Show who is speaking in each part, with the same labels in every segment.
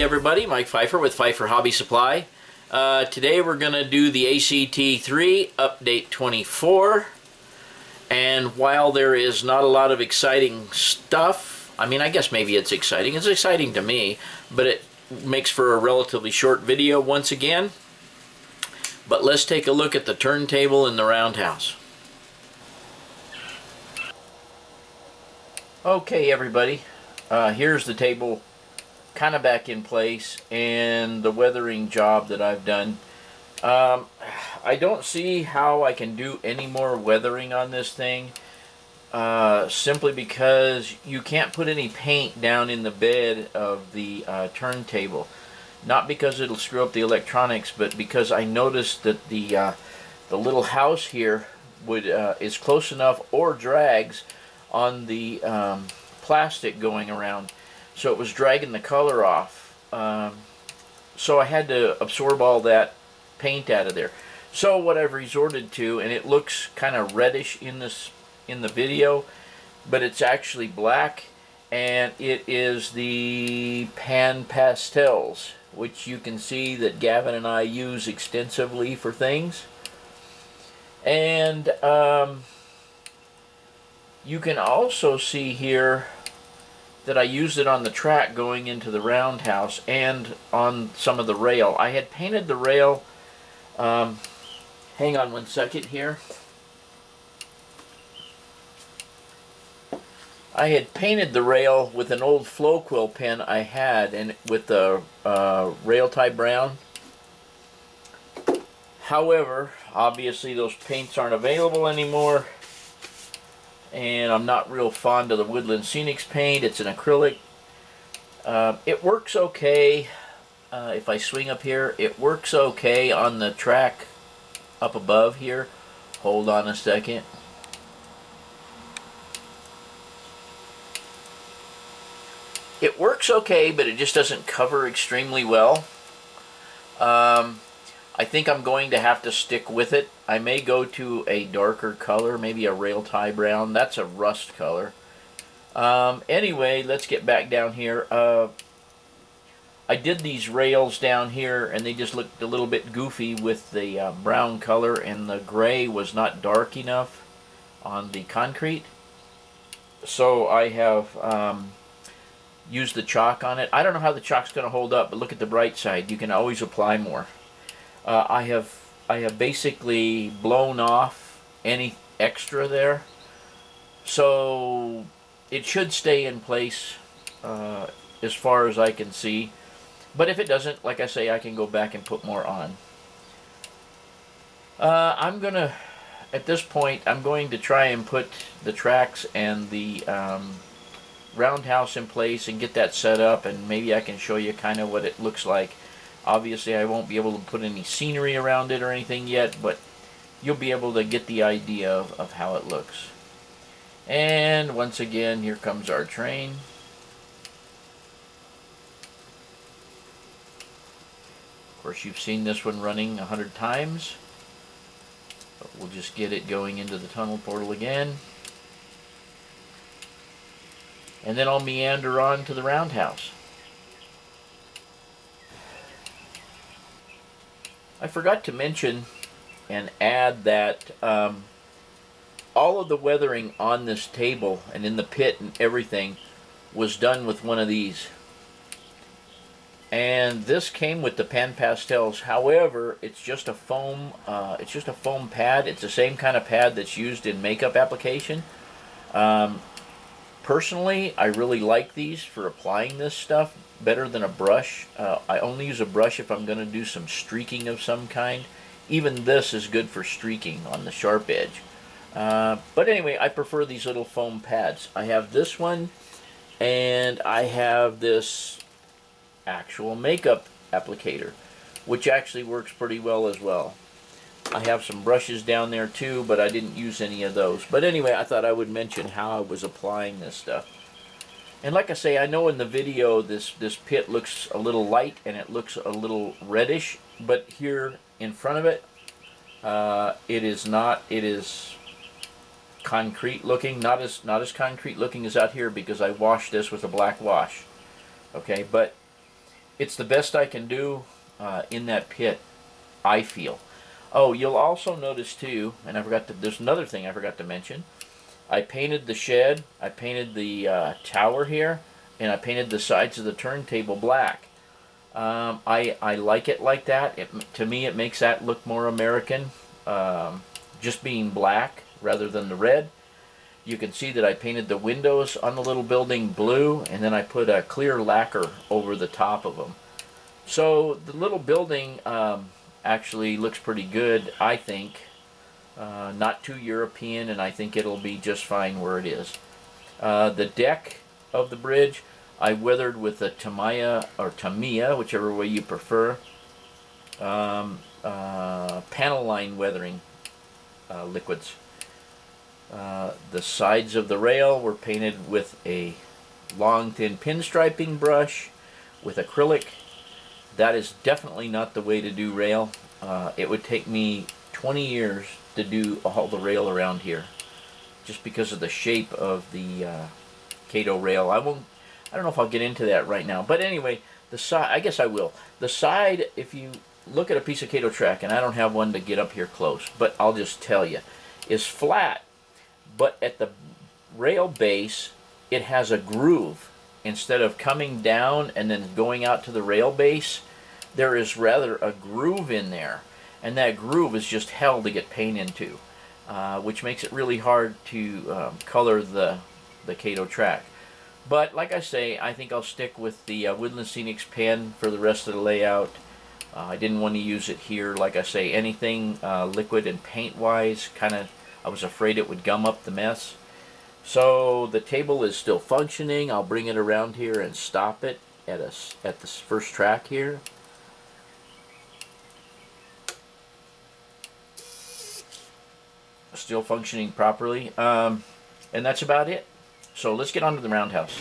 Speaker 1: everybody, Mike Pfeiffer with Pfeiffer Hobby Supply. Today we're going to do the ACT3 Update 24. And while there is not a lot of exciting stuff, I mean, I guess maybe it's exciting. It's exciting to me, but it makes for a relatively short video once again. But let's take a look at the turntable and the roundhouse. Okay, everybody, here's the table kind of back in place and the weathering job that I've done. I don't see how I can do any more weathering on this thing, simply because you can't put any paint down in the bed of the turntable. Not because it'll screw up the electronics, but because I noticed that the little house here is close enough or drags on the plastic going around, so it was dragging the color off. So I had to absorb all that paint out of there. So what I've resorted to, and it looks kind of reddish in the video, but it's actually black, and it is the Pastels, which you can see that Gavin and I use extensively for things. And you can also see here that I used it on the track going into the roundhouse and on some of the rail. I had painted the rail, hang on one second here. I had painted the rail with an old flow quill pen I had, and with the rail tie brown. However, obviously those paints aren't available anymore, and I'm not real fond of the Woodland Scenics paint. It's an acrylic. It works okay. If I swing up here, it works okay on the track up above here. Hold on a second. It works okay, but it just doesn't cover extremely well. I think I'm going to have to stick with it. I may go to a darker color, maybe a rail tie brown. That's a rust color. Anyway, let's get back down here. I did these rails down here, and they just looked a little bit goofy with the brown color, and the gray was not dark enough on the concrete. So I have used the chalk on it. I don't know how the chalk's going to hold up, but look at the bright side. You can always apply more. I have basically blown off any extra there, so it should stay in place as far as I can see. But if it doesn't, like I say, I can go back and put more on. At this point, I'm going to try and put the tracks and the roundhouse in place and get that set up, and maybe I can show you kind of what it looks like. Obviously, I won't be able to put any scenery around it or anything yet, but you'll be able to get the idea of how it looks. And once again, here comes our train. Of course, you've seen this one running 100 times, but we'll just get it going into the tunnel portal again. And then I'll meander on to the roundhouse. I forgot to mention and add that all of the weathering on this table and in the pit and everything was done with one of these. And this came with the Pastels. However, it's just a foam. It's just a foam pad. It's the same kind of pad that's used in makeup application. Personally, I really like these for applying this stuff better than a brush. I only use a brush if I'm going to do some streaking of some kind. Even this is good for streaking on the sharp edge. But anyway, I prefer these little foam pads. I have this one, and I have this actual makeup applicator, which actually works pretty well as well. I have some brushes down there too, but I didn't use any of those. But anyway, I thought I would mention how I was applying this stuff. And like I say, I know in the video this pit looks a little light and it looks a little reddish, but here in front of it, it is not. It is concrete looking, not as concrete looking as out here because I washed this with a black wash. Okay, but it's the best I can do in that pit, I feel. Oh, you'll also notice too, and there's another thing I forgot to mention. I painted the shed, I painted the tower here, and I painted the sides of the turntable black. I like it like that. To me, it makes that look more American, just being black rather than the red. You can see that I painted the windows on the little building blue, and then I put a clear lacquer over the top of them. So the little building actually looks pretty good, I think. Not too European, and I think it'll be just fine where it is. The deck of the bridge, I weathered with a Tamiya, or Tamiya, whichever way you prefer, panel line weathering liquids. The sides of the rail were painted with a long, thin pinstriping brush with acrylic. That is definitely not the way to do rail. It would take me 20 years to do all the rail around here, just because of the shape of the Kato rail. I don't know if I'll get into that right now, but anyway, the side. I guess I will. The side, if you look at a piece of Kato track, and I don't have one to get up here close, but I'll just tell you, is flat. But at the rail base, it has a groove. Instead of coming down and then going out to the rail base, there is rather a groove in there. And that groove is just hell to get paint into, which makes it really hard to color the Kato track. But like I say, I think I'll stick with the Woodland Scenics pen for the rest of the layout. I didn't want to use it here. Like I say, anything liquid and paint-wise, I was afraid it would gum up the mess. So the table is still functioning. I'll bring it around here and stop it at this first track here. Still functioning properly. And that's about it. So let's get on to the roundhouse.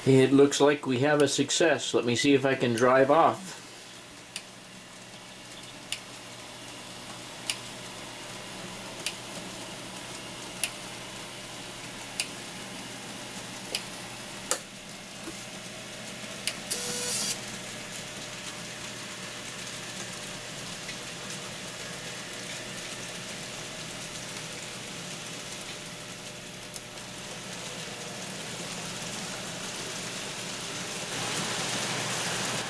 Speaker 1: It looks like we have a success. Let me see if I can drive off.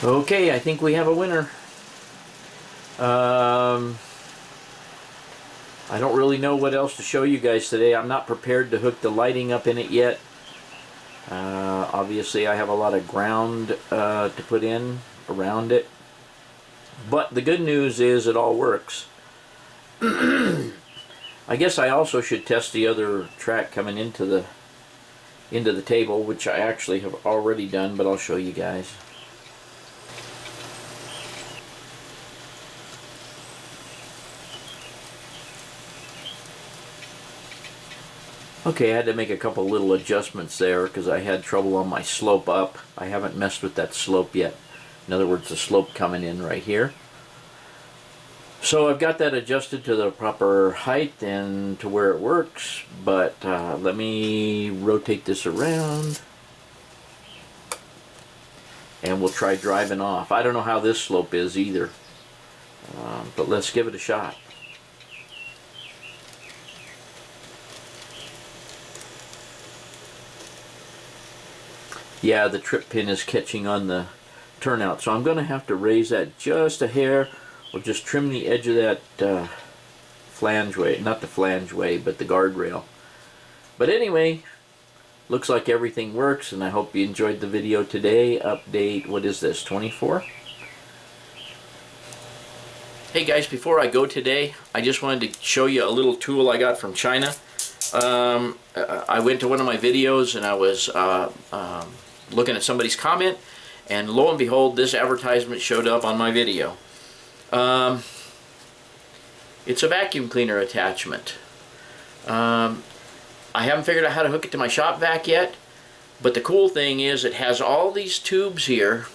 Speaker 1: Okay, I think we have a winner. I don't really know what else to show you guys today. I'm not prepared to hook the lighting up in it yet. Obviously I have a lot of ground to put in around it. But the good news is it all works. I guess I also should test the other track coming into the table, which I actually have already done, but I'll show you guys. Okay, I had to make a couple little adjustments there because I had trouble on my slope up. I haven't messed with that slope yet. In other words, the slope coming in right here. So I've got that adjusted to the proper height and to where it works, but let me rotate this around and we'll try driving off. I don't know how this slope is either, but let's give it a shot. Yeah, the trip pin is catching on the turnout, so I'm going to have to raise that just a hair, or just trim the edge of that flange way, not the flange way, but the guardrail. But anyway, looks like everything works, and I hope you enjoyed the video today. Update, what is this, 24? Hey guys, before I go today, I just wanted to show you a little tool I got from China. I went to one of my videos and I was looking at somebody's comment, and lo and behold, this advertisement showed up on my video. It's a vacuum cleaner attachment. I haven't figured out how to hook it to my shop vac yet, but the cool thing is it has all these tubes here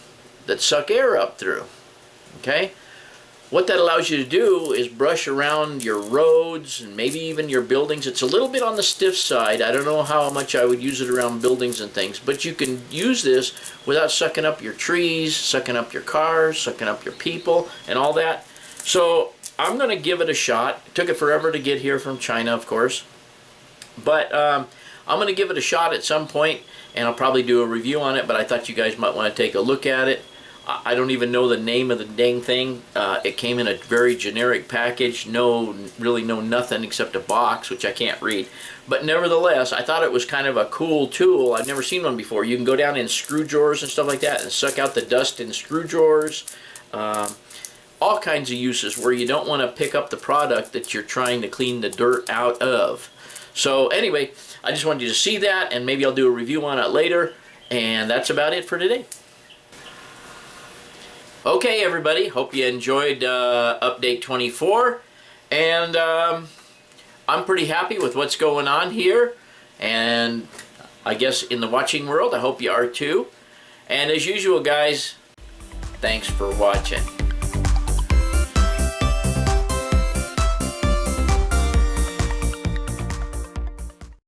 Speaker 1: that suck air up through. Okay? What that allows you to do is brush around your roads and maybe even your buildings. It's a little bit on the stiff side. I don't know how much I would use it around buildings and things, but you can use this without sucking up your trees, sucking up your cars, sucking up your people, and all that. So I'm going to give it a shot. It took it forever to get here from China, of course. But I'm going to give it a shot at some point, and I'll probably do a review on it, but I thought you guys might want to take a look at it. I don't even know the name of the dang thing. It came in a very generic package. Really no nothing except a box, which I can't read. But nevertheless, I thought it was kind of a cool tool. I've never seen one before. You can go down in screw drawers and stuff like that and suck out the dust in screw drawers. All kinds of uses where you don't want to pick up the product that you're trying to clean the dirt out of. So anyway, I just wanted you to see that, and maybe I'll do a review on it later. And that's about it for today. Okay, everybody, hope you enjoyed update 24, and I'm pretty happy with what's going on here, and I guess in the watching world, I hope you are too. And as usual, guys, thanks for watching.